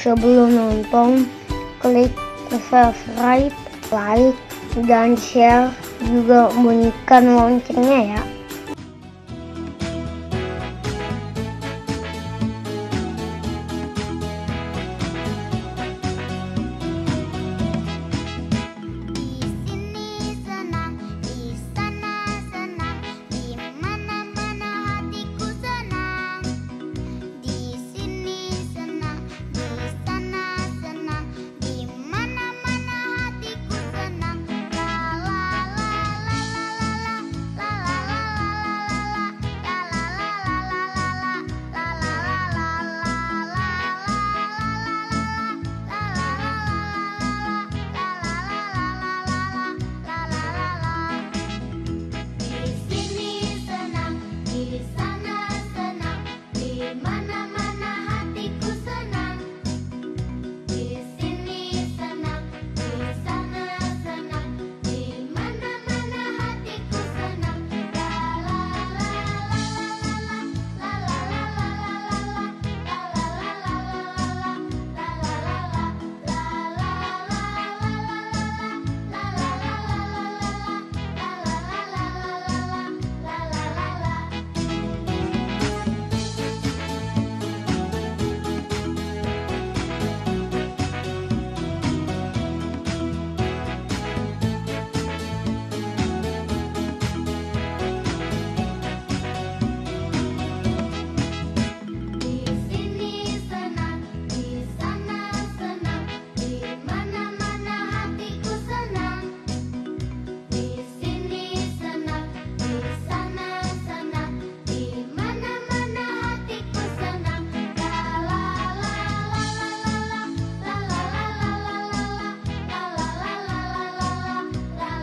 Sebelum nonton, klik subscribe, like, dan share, juga bunyikan loncengnya ya.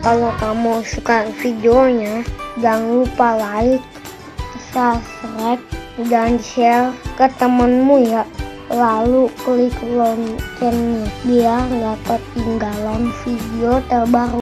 Kalau kamu suka videonya, jangan lupa like, subscribe, dan share ke temenmu ya. Lalu klik loncengnya biar nggak ketinggalan video terbaru.